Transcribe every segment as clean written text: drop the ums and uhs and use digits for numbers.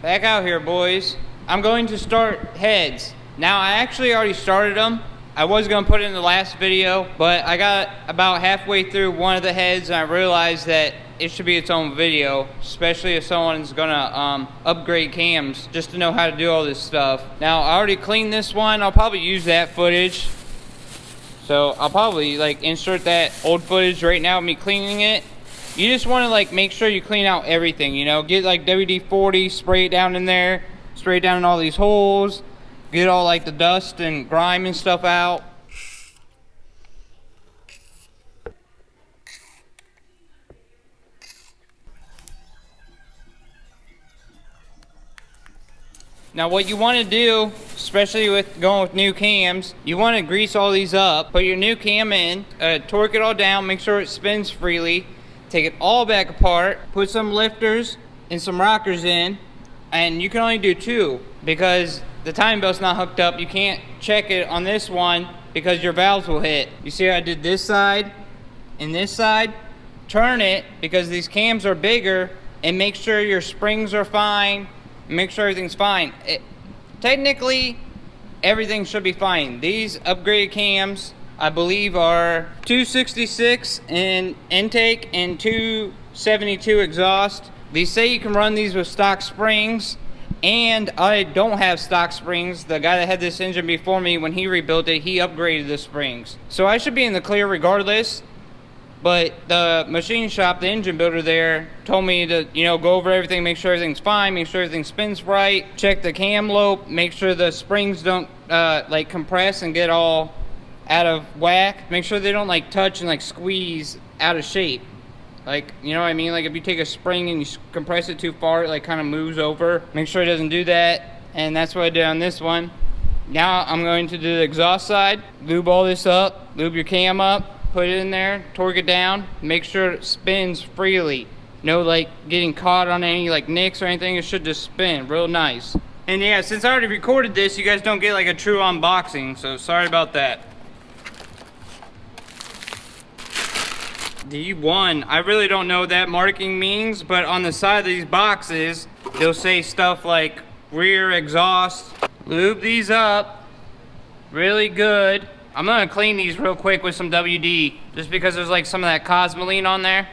Back out here, boys. I'm going to start heads. Now, I actually already started them. I was going to put it in the last video, but I got about halfway through one of the heads and I realized that it should be its own video, especially if someone's gonna upgrade cams just to know how to do all this stuff. Now, I already cleaned this one. I'll probably use that footage. So I'll probably like insert that old footage right now of me cleaning it. You just want to like make sure you clean out everything, you know, get like WD-40, spray it down in there, spray it down in all these holes, get all like the dust and grime and stuff out. Now what you want to do, especially with going with new cams, you want to grease all these up, put your new cam in, torque it all down, make sure it spins freely. Take it all back apart, put some lifters and some rockers in, and you can only do 2 because the timing belt's not hooked up. You can't check it on this one because your valves will hit. You see how I did this side and this side? Turn it because these cams are bigger and make sure your springs are fine, make sure everything's fine. Technically, everything should be fine. These upgraded cams, I believe, are 266 in intake and 272 exhaust. They say you can run these with stock springs, and I don't have stock springs. The guy that had this engine before me, when he rebuilt it, he upgraded the springs. So I should be in the clear regardless, but the machine shop, the engine builder there, told me to, you know, go over everything, make sure everything's fine, make sure everything spins right, check the cam lobe, make sure the springs don't like compress and get all out of whack. Make sure they don't like touch and like squeeze out of shape. Like, you know what I mean? Like if you take a spring and you compress it too far, it like kind of moves over. Make sure it doesn't do that. And that's what I did on this one. Now I'm going to do the exhaust side. Lube all this up, lube your cam up, put it in there, torque it down, make sure it spins freely. No like getting caught on any like nicks or anything. It should just spin real nice. And yeah, since I already recorded this, you guys don't get like a true unboxing, so sorry about that. D1, I really don't know what that marking means, but on the side of these boxes, they'll say stuff like rear exhaust. Lube these up really good. I'm gonna clean these real quick with some WD, just because there's like some of that Cosmoline on there.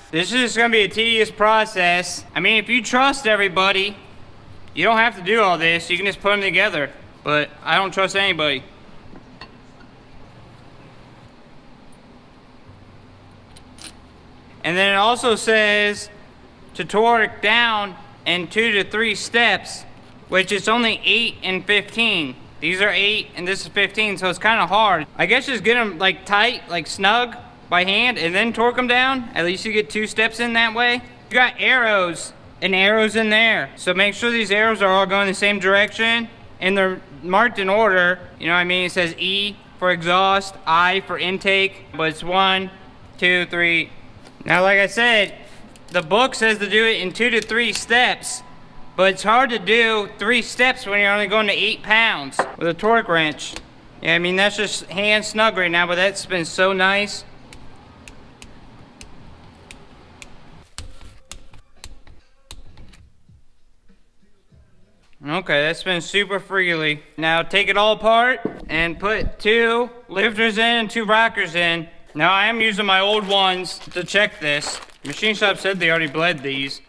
This is just gonna be a tedious process. I mean, if you trust everybody, you don't have to do all this. You can just put them together, but I don't trust anybody. And then it also says to torque down in 2 to 3 steps, which is only 8 and 15. These are 8 and this is 15, so it's kind of hard. I guess just get them like tight, like snug by hand, and then torque them down. At least you get 2 steps in that way. You got arrows and arrows in there, so make sure these arrows are all going the same direction and they're marked in order. You know what I mean? It says E for exhaust, I for intake, but it's 1, 2, 3. Now, like I said, the book says to do it in 2 to 3 steps, but it's hard to do 3 steps when you're only going to 8 pounds with a torque wrench. Yeah, I mean, that's just hand snug right now, but that's been so nice. Okay, that's been super freely. Now take it all apart and put 2 lifters in and 2 rockers in. Now I am using my old ones to check this. Machine shop said they already bled these.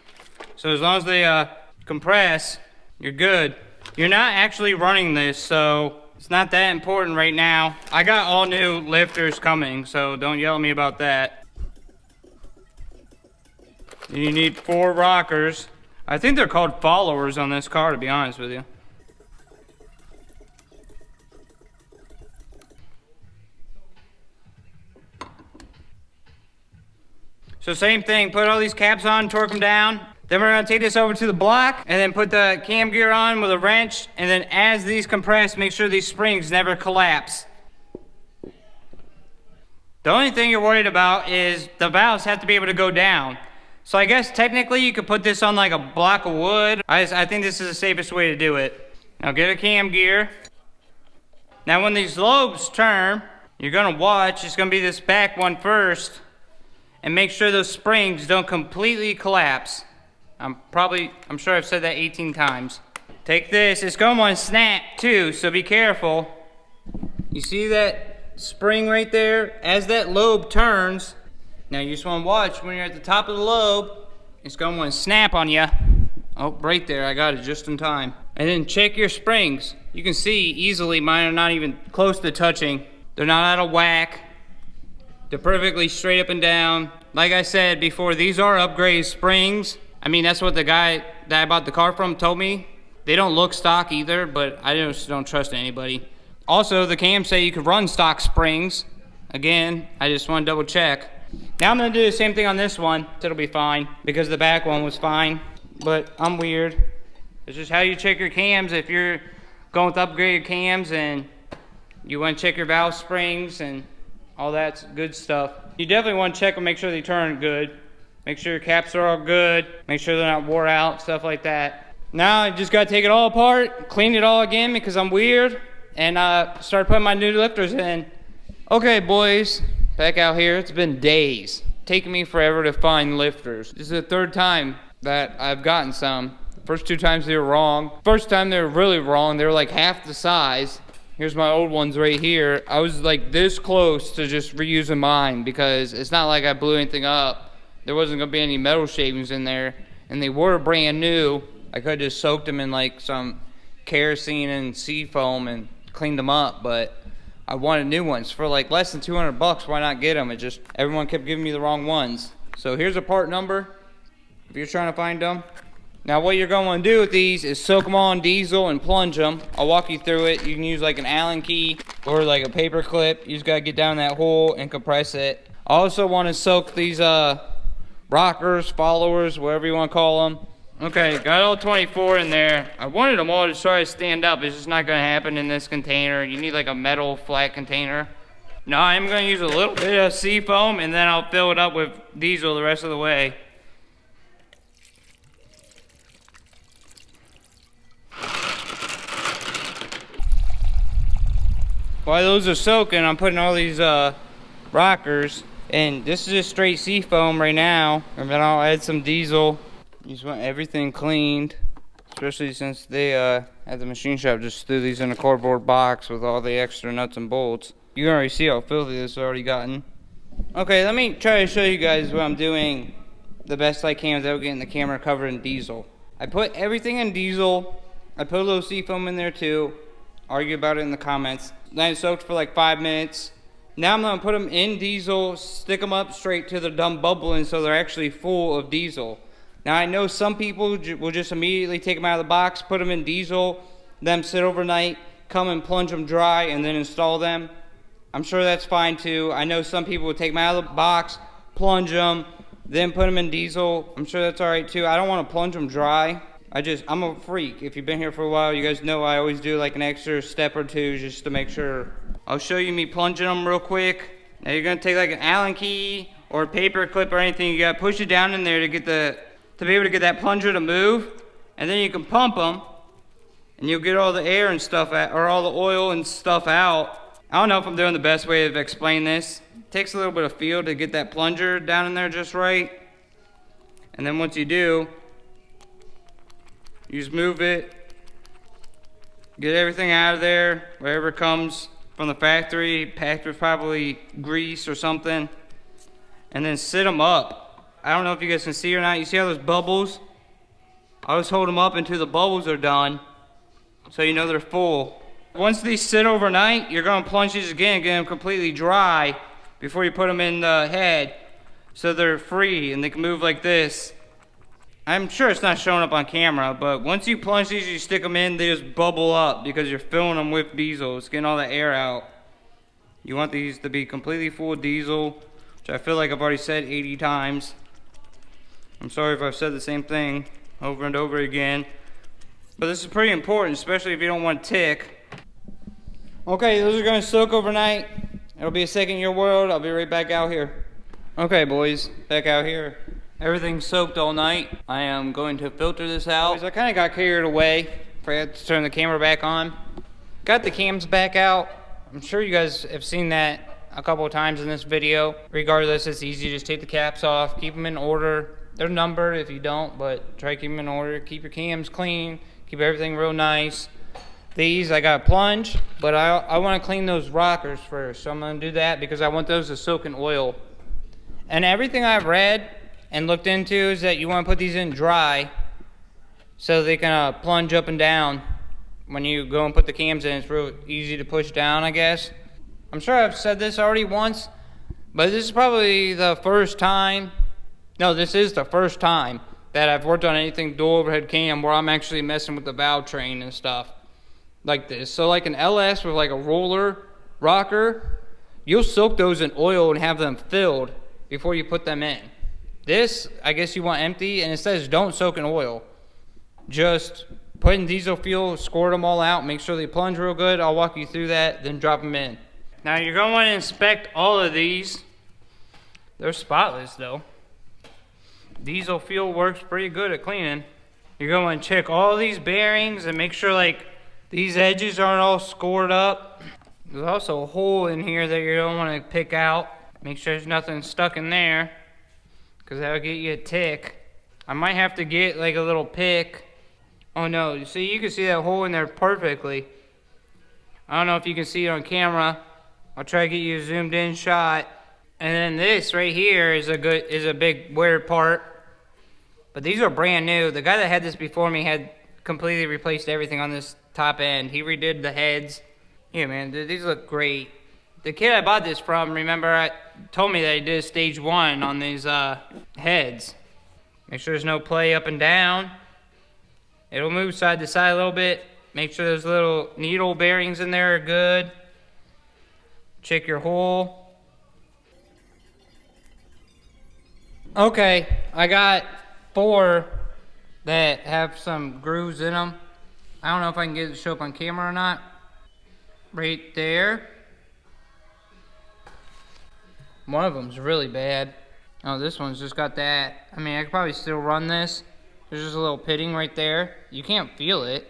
So as long as they compress, you're good. You're not actually running this, so it's not that important right now. I got all new lifters coming, so don't yell at me about that. And you need 4 rockers. I think they're called followers on this car, to be honest with you. So same thing, put all these caps on, torque them down. Then we're gonna take this over to the block and then put the cam gear on with a wrench. And then as these compress, make sure these springs never collapse. The only thing you're worried about is the valves have to be able to go down. So I guess technically you could put this on like a block of wood. I think this is the safest way to do it. Now get a cam gear. Now when these lobes turn, you're gonna watch, it's gonna be this back one first. and make sure those springs don't completely collapse. I'm sure I've said that 18 times. Take this, it's going to snap too, so be careful. You see that spring right there? As that lobe turns, now you just want to watch when you're at the top of the lobe, it's going to snap on you. Oh, right there, I got it just in time. And then check your springs. You can see easily mine are not even close to touching. They're not out of whack. They're perfectly straight up and down. Like I said before, these are upgraded springs. I mean, that's what the guy that I bought the car from told me. They don't look stock either, but I just don't trust anybody. Also, the cams say you could run stock springs. Again, I just want to double check. Now I'm going to do the same thing on this one. It'll be fine because the back one was fine. But I'm weird. It's just how you check your cams. If you're going with upgraded cams and you want to check your valve springs and all that good stuff, you definitely want to check them, make sure they turn good. Make sure your caps are all good. Make sure they're not wore out, stuff like that. Now I just got to take it all apart, clean it all again because I'm weird, and start putting my new lifters in. Okay, boys, back out here. It's been days. Taking me forever to find lifters. This is the third time that I've gotten some. The first 2 times they were wrong. First time they were really wrong. They were like half the size. Here's my old ones right here. I was like this close to just reusing mine because it's not like I blew anything up. There wasn't gonna be any metal shavings in there, and they were brand new. I could have just soaked them in like some kerosene and sea foam and cleaned them up, but I wanted new ones for like less than 200 bucks. Why not get them? It just, everyone kept giving me the wrong ones. So here's a part number if you're trying to find them. Now what you're going to do with these is soak them all in diesel and plunge them. I'll walk you through it. You can use like an Allen key or like a paper clip. You just got to get down that hole and compress it. I also want to soak these rockers, followers, whatever you want to call them. Okay, got all 24 in there. I wanted them all to try to stand up. It's just not going to happen in this container. You need like a metal flat container. Now I'm going to use a little bit of sea foam and then I'll fill it up with diesel the rest of the way. While those are soaking, I'm putting all these rockers, and this is just straight sea foam right now, and then I'll add some diesel. You just want everything cleaned, especially since they at the machine shop just threw these in a cardboard box with all the extra nuts and bolts. You can already see how filthy this has already gotten. Okay, let me try to show you guys what I'm doing the best I can without getting the camera covered in diesel. I put everything in diesel. I put a little sea foam in there too. Argue about it in the comments. Then it soaked for like 5 minutes. Now I'm gonna put them in diesel, stick them up straight to the dumb bubbling so they're actually full of diesel. Now I know some people will just immediately take them out of the box, put them in diesel, them sit overnight, come and plunge them dry and then install them. I'm sure that's fine too. I know some people will take them out of the box, plunge them, then put them in diesel. I'm sure that's alright too. I don't want to plunge them dry. I'm a freak. If you've been here for a while, you guys know I always do like an extra step or two just to make sure. I'll show you me plunging them real quick. Now you're gonna take like an Allen key or a paper clip or anything. You gotta push it down in there to be able to get that plunger to move, and then you can pump them, and you'll get all the air and stuff out, or all the oil and stuff out. I don't know if I'm doing the best way of explaining this. It takes a little bit of feel to get that plunger down in there just right, and then once you do, you just move it, get everything out of there, wherever it comes from the factory, packed with probably grease or something, and then sit them up. I don't know if you guys can see or not. You see how those bubbles? I just hold them up until the bubbles are done, so you know they're full. Once these sit overnight, you're gonna plunge these again, get them completely dry before you put them in the head, so they're free and they can move like this. I'm sure it's not showing up on camera, but once you plunge these, you stick them in, they just bubble up because you're filling them with diesel. It's getting all the air out. You want these to be completely full of diesel, which I feel like I've already said 80 times. I'm sorry if I've said the same thing over and over again. But this is pretty important, especially if you don't want tick. Okay, those are gonna soak overnight. It'll be a second in your world. I'll be right back out here. Okay, boys, back out here. Everything's soaked all night. I am going to filter this out. I kind of got carried away. Forgot to turn the camera back on. Got the cams back out. I'm sure you guys have seen that a couple of times in this video. Regardless, it's easy. Just take the caps off, keep them in order. They're numbered if you don't, but try to keep them in order. Keep your cams clean, keep everything real nice. These, I got a plunge, but I want to clean those rockers first. So I'm going to do that because I want those to soak in oil. And everything I've read and looked into is that you want to put these in dry so they can plunge up and down. When you go and put the cams in, it's real easy to push down, I guess. I'm sure I've said this already once, but this is probably the first time. No, this is the first time that I've worked on anything dual overhead cam where I'm actually messing with the valve train and stuff like this. So like an LS with like a roller rocker, you'll soak those in oil and have them filled before you put them in. This, I guess you want empty, and it says don't soak in oil. Just put in diesel fuel, squirt them all out, make sure they plunge real good. I'll walk you through that, then drop them in. Now you're going to want to inspect all of these. They're spotless though. Diesel fuel works pretty good at cleaning. You're going to want to check all these bearings and make sure like these edges aren't all scored up. There's also a hole in here that you don't want to pick out. Make sure there's nothing stuck in there, because that'll get you a tick. I might have to get like a little pick. Oh no, you see, you can see that hole in there perfectly. I don't know if you can see it on camera. I'll try to get you a zoomed in shot. And then this right here is a big wear part. But these are brand new. The guy that had this before me had completely replaced everything on this top end. He redid the heads. Yeah, man, dude, these look great. The kid I bought this from, remember, told me that he did stage 1 on these heads. Make sure there's no play up and down. It'll move side to side a little bit. Make sure those little needle bearings in there are good. Check your hole. Okay, I got 4 that have some grooves in them. I don't know if I can get it to show up on camera or not. Right there. One of them's really bad. Oh, this one's just got that. I mean, I could probably still run this. There's just a little pitting right there. You can't feel it.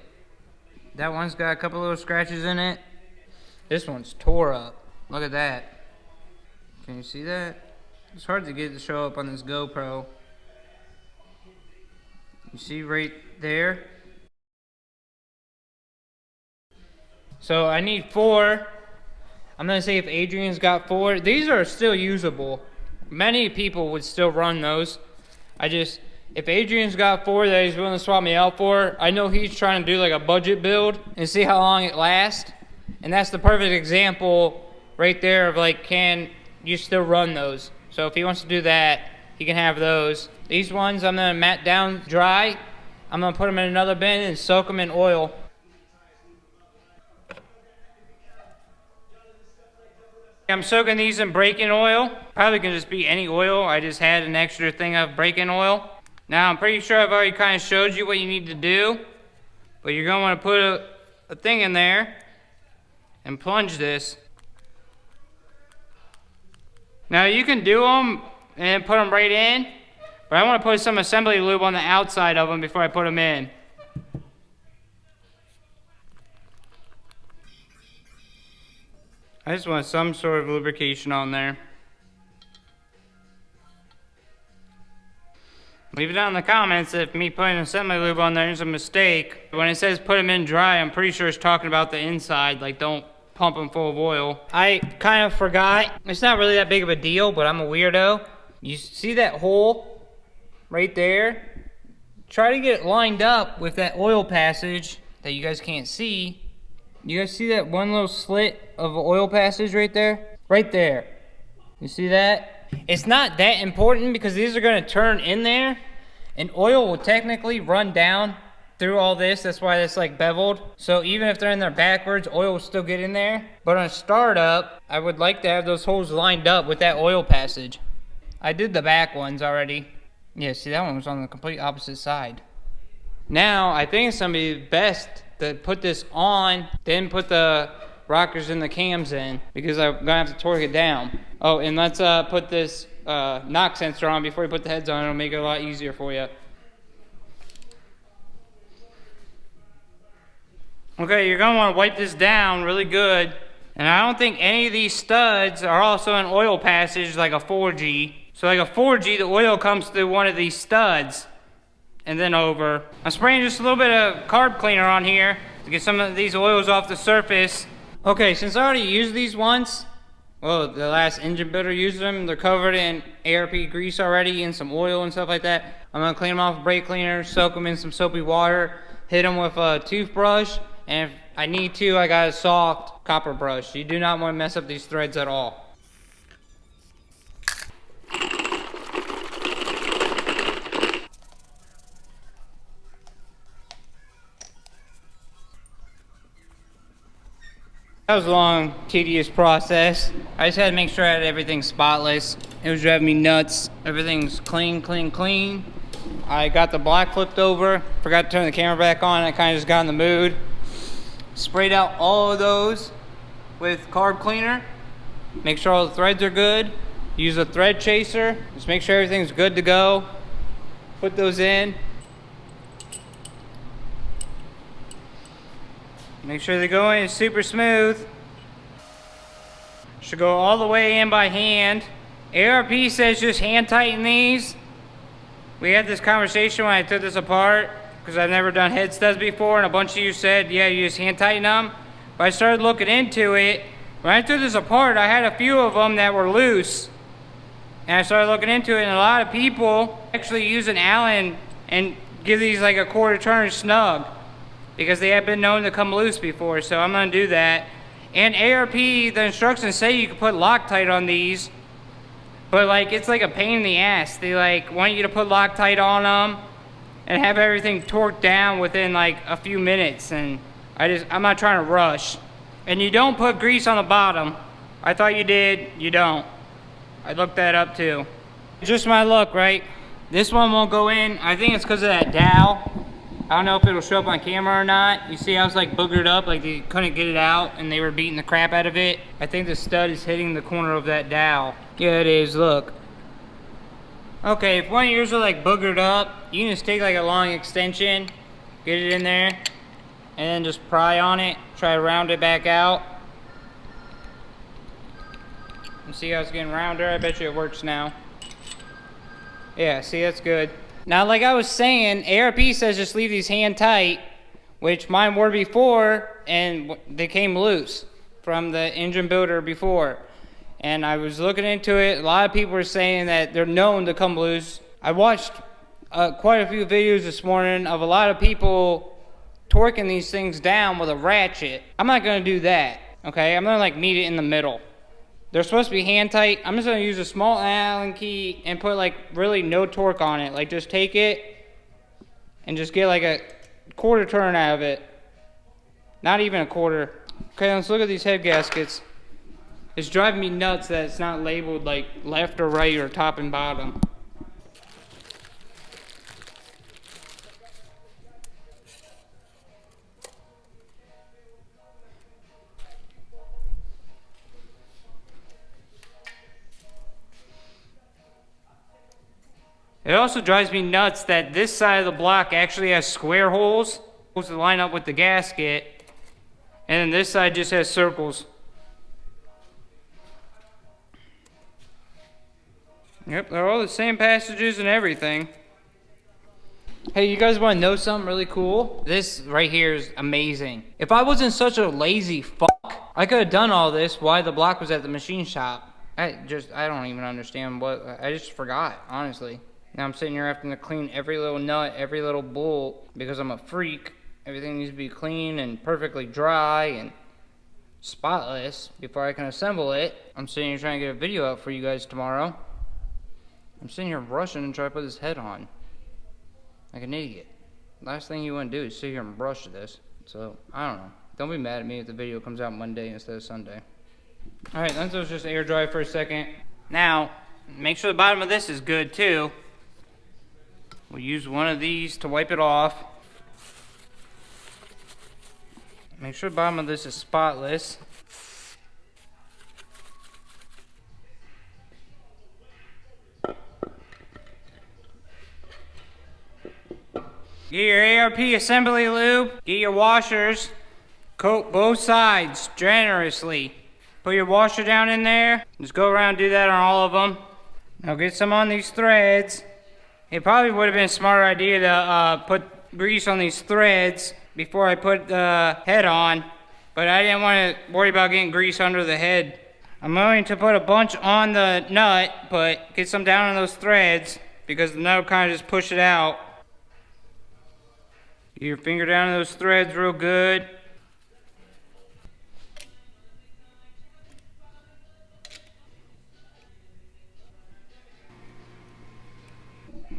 That one's got a couple little scratches in it. This one's tore up. Look at that. Can you see that? It's hard to get it to show up on this GoPro. You see right there? So I need 4. I'm gonna see if Adrian's got 4. These are still usable. Many people would still run those. If Adrian's got 4 that he's willing to swap me out for, I know he's trying to do like a budget build and see how long it lasts. And that's the perfect example right there of like, can you still run those? So if he wants to do that, he can have those. These ones I'm gonna mat down dry. I'm gonna put them in another bin and soak them in oil. I'm soaking these in break-in oil. Probably can just be any oil. I just had an extra thing of break-in oil. Now I'm pretty sure I've already kind of showed you what you need to do, but you're going to want to put a thing in there and plunge this. Now you can do them and put them right in, but I want to put some assembly lube on the outside of them before I put them in. I just want some sort of lubrication on there. Leave it down in the comments if me putting assembly lube on there is a mistake. When it says put them in dry, I'm pretty sure it's talking about the inside, like don't pump them full of oil. I kind of forgot. It's not really that big of a deal, but I'm a weirdo. You see that hole right there? Try to get it lined up with that oil passage that you guys can't see. You guys see that one little slit of oil passage right there? Right there. You see that? It's not that important because these are going to turn in there and oil will technically run down through all this. That's why it's like beveled. So even if they're in there backwards, oil will still get in there. But on startup, I would like to have those holes lined up with that oil passage. I did the back ones already. Yeah, see, that one was on the complete opposite side. Now, I think it's going to be best to put this on, then put the rockers and the cams in, because I'm going to have to torque it down. Oh, and let's put this knock sensor on before you put the heads on. It'll make it a lot easier for you. Okay, you're going to want to wipe this down really good And I don't think any of these studs are also in oil passage like a 4G. So like a 4G, the oil comes through one of these studs and then over. I'm spraying just a little bit of carb cleaner on here to get some of these oils off the surface. Okay, since I already used these once, well, the last engine builder used them. They're covered in ARP grease already and some oil and stuff like that. I'm gonna clean them off with brake cleaner, soak them in some soapy water, hit them with a toothbrush, and if I need to, I got a soft copper brush. You do not want to mess up these threads at all. That was a long, tedious process. I just had to make sure I had everything spotless. It was driving me nuts. Everything's clean, clean, clean. I got the block flipped over. Forgot to turn the camera back on. I kind of just got in the mood. Sprayed out all of those with carb cleaner. Make sure all the threads are good. Use a thread chaser. Just make sure everything's good to go. Put those in. Make sure they go in super smooth. Should go all the way in by hand. ARP says just hand tighten these. We had this conversation when I took this apart because I've never done head studs before, and a bunch of you said, yeah, you just hand tighten them. But I started looking into it. When I took this apart, I had a few of them that were loose. And I started looking into it, and a lot of people actually use an Allen and give these like a quarter turn snug, because they have been known to come loose before, so I'm gonna do that. And ARP, the instructions say you can put Loctite on these, but like it's like a pain in the ass. They like want you to put Loctite on them and have everything torqued down within like a few minutes, and I'm not trying to rush. And you don't put grease on the bottom. I thought you did, you don't. I looked that up too. Just my luck, right? This one won't go in. I think it's because of that dowel. I don't know if it'll show up on camera or not. You see I was like boogered up, like they couldn't get it out and they were beating the crap out of it. I think the stud is hitting the corner of that dowel. Yeah, it is, look. Okay, if one of yours are like boogered up, you can just take like a long extension, get it in there, and then just pry on it, try to round it back out. You see how it's getting rounder? I bet you it works now. Yeah, see, that's good. Now, like I was saying, ARP says just leave these hand tight, which mine were before, and they came loose from the engine builder before. And I was looking into it. A lot of people were saying that they're known to come loose. I watched quite a few videos this morning of a lot of people torquing these things down with a ratchet. I'm not going to do that, okay? I'm going to like meet it in the middle. They're supposed to be hand tight. I'm just going to use a small Allen key and put like really no torque on it. Like just take it and just get like a quarter turn out of it. Not even a quarter. Okay, let's look at these head gaskets. It's driving me nuts that it's not labeled like left or right or top and bottom. It also drives me nuts that this side of the block actually has square holes supposed to line up with the gasket, and then this side just has circles. Yep, they're all the same passages and everything. Hey, you guys want to know something really cool? This right here is amazing. If I wasn't such a lazy fuck, I could have done all this while the block was at the machine shop. I don't even understand I just forgot, honestly. Now I'm sitting here having to clean every little nut, every little bolt, because I'm a freak. Everything needs to be clean and perfectly dry and spotless before I can assemble it. I'm sitting here trying to get a video out for you guys tomorrow. I'm sitting here rushing and trying to put this head on like an idiot. Last thing you want to do is sit here and brush this. So, I don't know. Don't be mad at me if the video comes out Monday instead of Sunday. Alright, let's just air dry for a second. Now, make sure the bottom of this is good too. We'll use one of these to wipe it off. Make sure the bottom of this is spotless. Get your ARP assembly lube, get your washers, coat both sides generously. Put your washer down in there. Just go around and do that on all of them. Now get some on these threads. It probably would have been a smarter idea to put grease on these threads before I put the head on, but I didn't want to worry about getting grease under the head. I'm going to put a bunch on the nut, but get some down on those threads because the nut will kind of just push it out. Get your finger down in those threads real good.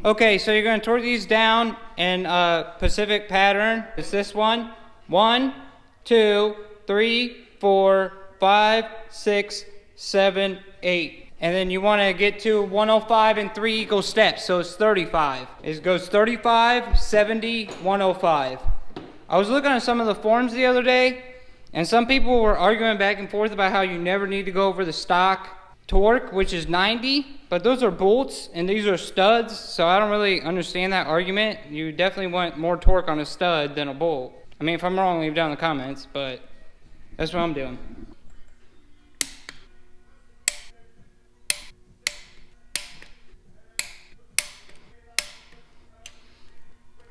Okay, so you're going to torque these down in a Pacific pattern. It's this one. 1, 2, 3, 4, 5, 6, 7, 8. And then you want to get to 105 in 3 equal steps, so it's 35. It goes 35, 70, 105. I was looking at some of the forums the other day, and some people were arguing back and forth about how you never need to go over the stock torque, which is 90, but those are bolts and these are studs, so I don't really understand that argument. You definitely want more torque on a stud than a bolt. I mean, if I'm wrong, leave it down in the comments, but that's what I'm doing.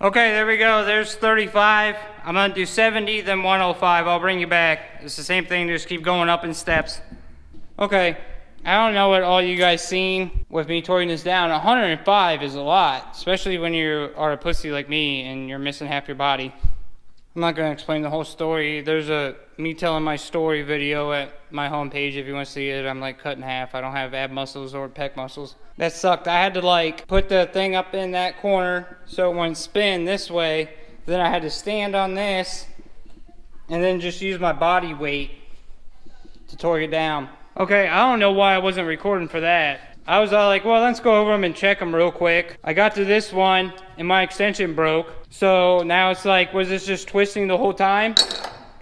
Okay, there we go. There's 35. I'm going to do 70, then 105. I'll bring you back. It's the same thing. Just keep going up in steps. Okay. I don't know what all you guys seen with me torquing this down. 105 is a lot, especially when you are a pussy like me and you're missing half your body. I'm not going to explain the whole story. There's a me telling my story video at my homepage if you want to see it. I'm like cut in half. I don't have ab muscles or pec muscles. That sucked. I had to like put the thing up in that corner so it wouldn't spin this way. Then I had to stand on this and then just use my body weight to torque it down. Okay, I don't know why I wasn't recording for that. I was all like, well, let's go over them and check them real quick. I got to this one and my extension broke. So now it's like, was this just twisting the whole time?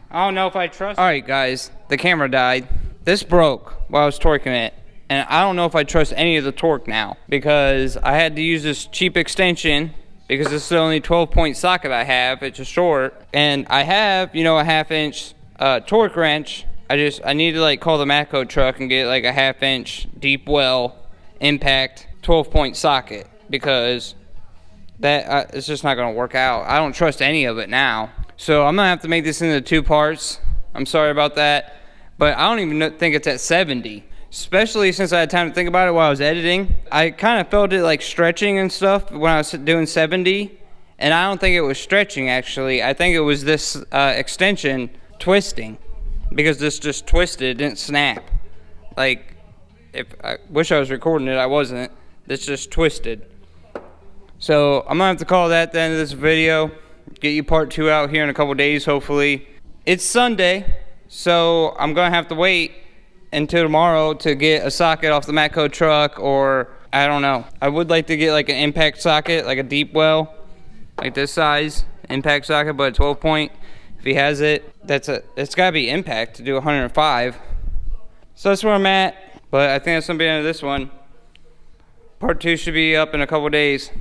I don't know if I trust. All right, guys, the camera died. This broke while I was torquing it. And I don't know if I trust any of the torque now because I had to use this cheap extension because this is the only 12-point socket I have. It's a short. And I have, you know, a 1/2-inch torque wrench. I need to like call the Matco truck and get like a 1/2-inch deep well impact 12-point socket because that it's just not going to work out. I don't trust any of it now. So I'm going to have to make this into 2 parts. I'm sorry about that. But I don't even think it's at 70. Especially since I had time to think about it while I was editing. I kind of felt it like stretching and stuff when I was doing 70. And I don't think it was stretching actually. I think it was this extension twisting. Because this just twisted, it didn't snap. Like, if I wish I was recording it, I wasn't. This just twisted. So I'm gonna have to call that the end of this video. Get you part 2 out here in a couple days, hopefully. It's Sunday, so I'm gonna have to wait until tomorrow to get a socket off the Matco truck, or I don't know. I would like to get like an impact socket, like a deep well, like this size impact socket, but a 12-point. If he has it, it's gotta be impact to do 105. So that's where I'm at. But I think that's gonna be the end of this one. Part 2 should be up in a couple days.